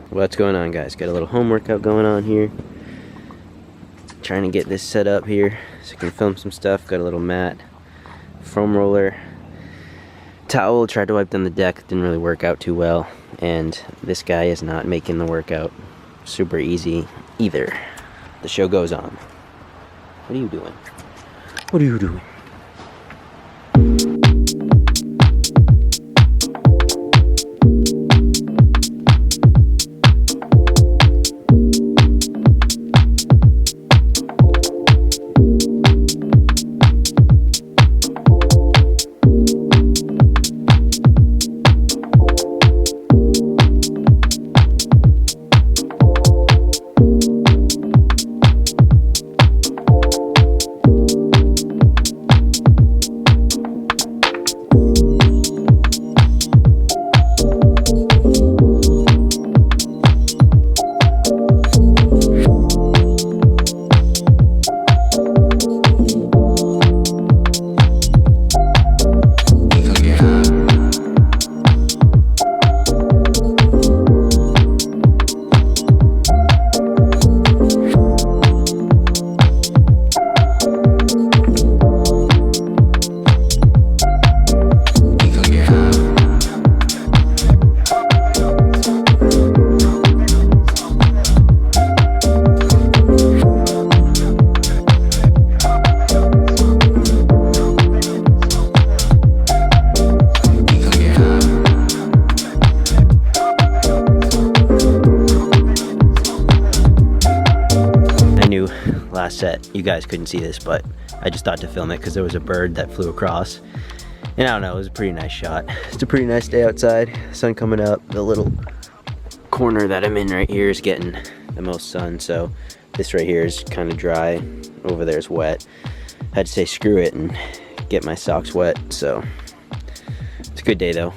What's going on, guys? Got a little home workout going on here. Trying to get this set up here so I can film some stuff. Got a little mat, foam roller, towel. Tried to wipe down the deck, didn't really work out too well. And this guy is not making the workout super easy either. The show goes on. What are you doing? What are you doing? Last set, you guys couldn't see this, but I just thought to film it because there was a bird that flew across, and I don't know, it was a pretty nice shot. It's a pretty nice day outside, sun coming up. The little corner that I'm in right here is getting the most sun, so this right here is kind of dry, over there is wet. I had to say screw it and get my socks wet, so it's a good day though.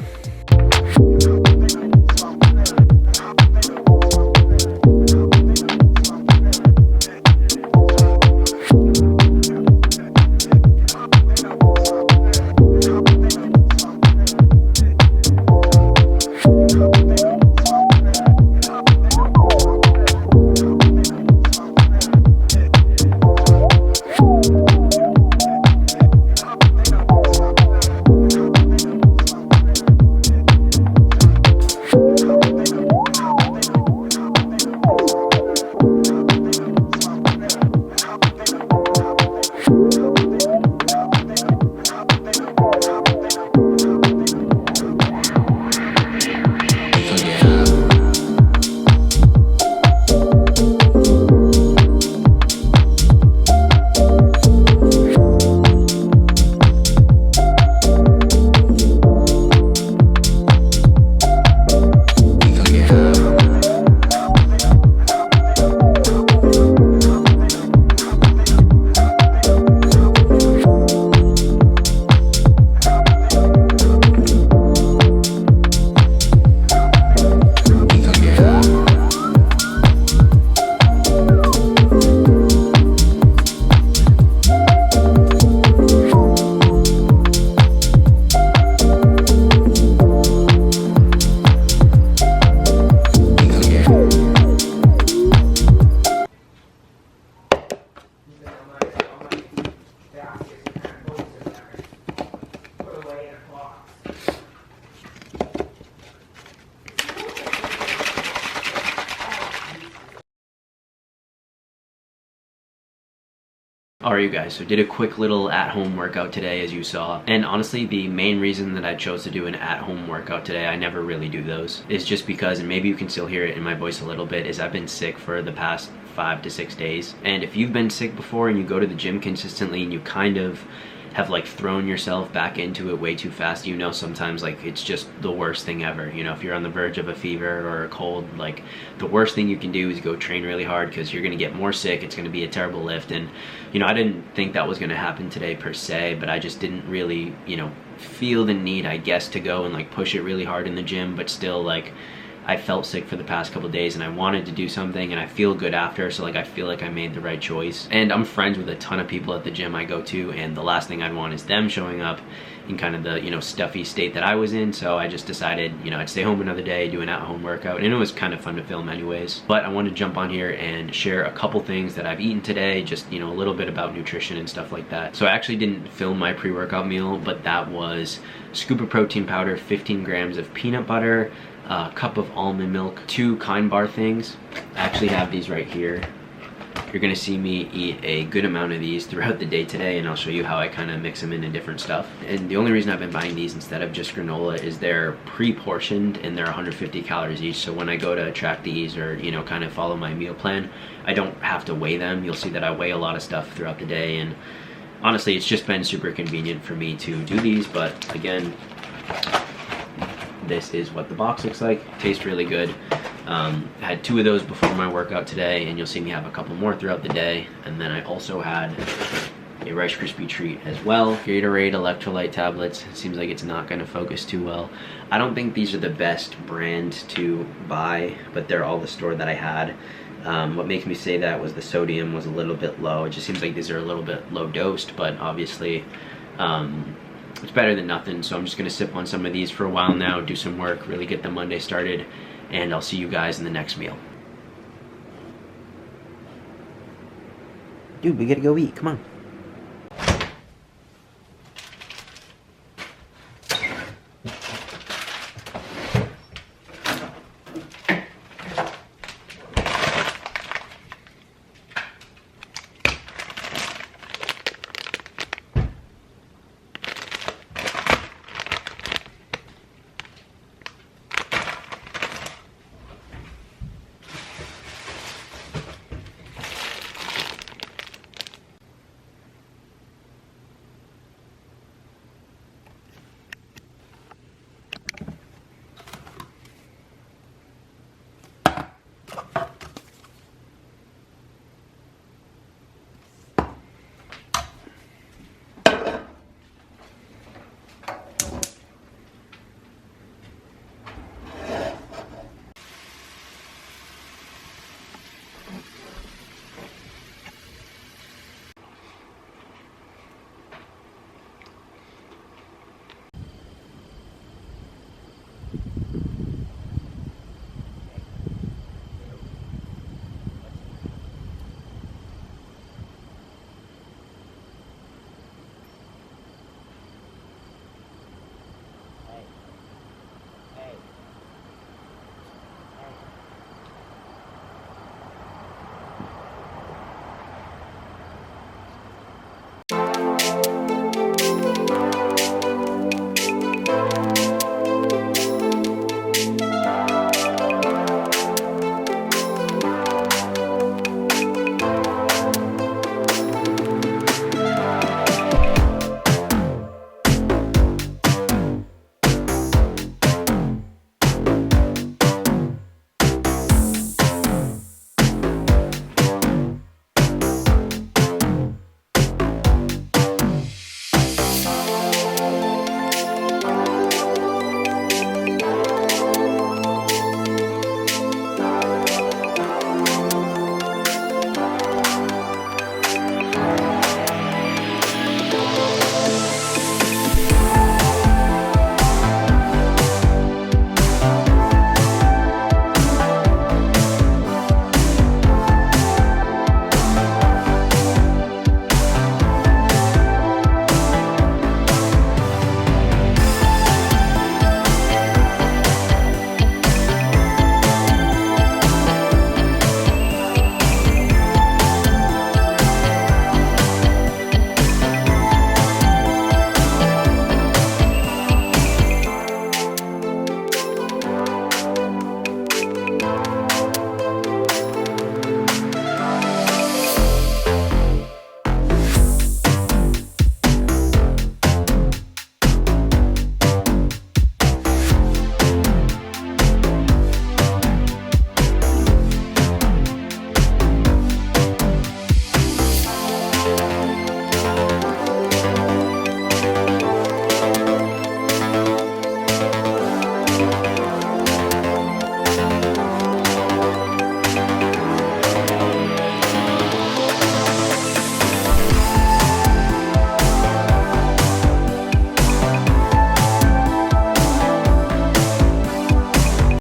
Alright, you guys, so did a quick little at-home workout today, as you saw. And honestly, the main reason that I chose to do an at-home workout today, I never really do those, is just because, and maybe you can still hear it in my voice a little bit, is I've been sick for the past 5 to 6 days. And if you've been sick before and you go to the gym consistently and you kind of have like thrown yourself back into it way too fast, you know, sometimes like it's just the worst thing ever. You know, if you're on the verge of a fever or a cold, like the worst thing you can do is go train really hard because you're gonna get more sick. It's gonna be a terrible lift. And you know, I didn't think that was gonna happen today per se, but I just didn't really, you know, feel the need, I guess, to go and like push it really hard in the gym, but still like I felt sick for the past couple days and I wanted to do something, and I feel good after, so like I feel like I made the right choice. And I'm friends with a ton of people at the gym I go to, and the last thing I'd want is them showing up in kind of the, you know, stuffy state that I was in. So I just decided, you know, I'd stay home another day, do an at-home workout, and it was kind of fun to film anyways. But I wanted to jump on here and share a couple things that I've eaten today, just, you know, a little bit about nutrition and stuff like that. So I actually didn't film my pre-workout meal, but that was scoop of protein powder, 15 grams of peanut butter, a cup of almond milk, 2 Kind Bar things. I actually have these right here. You're gonna see me eat a good amount of these throughout the day today, and I'll show you how I kind of mix them into different stuff. And the only reason I've been buying these instead of just granola is they're pre-portioned and they're 150 calories each. So when I go to track these or, you know, kind of follow my meal plan, I don't have to weigh them. You'll see that I weigh a lot of stuff throughout the day, and honestly, it's just been super convenient for me to do these. But again, this is what the box looks like. Tastes really good. I had 2 of those before my workout today, and you'll see me have a couple more throughout the day. And then I also had a Rice Krispie treat as well. Gatorade electrolyte tablets. It seems like it's not going to focus too well. I don't think these are the best brand to buy, but they're all the store that I had. What makes me say that was the sodium was a little bit low. It just seems like these are a little bit low dosed, but obviously it's better than nothing. So I'm just gonna sip on some of these for a while now, do some work, really get the Monday started, and I'll see you guys in the next meal. Dude, we gotta go eat, come on.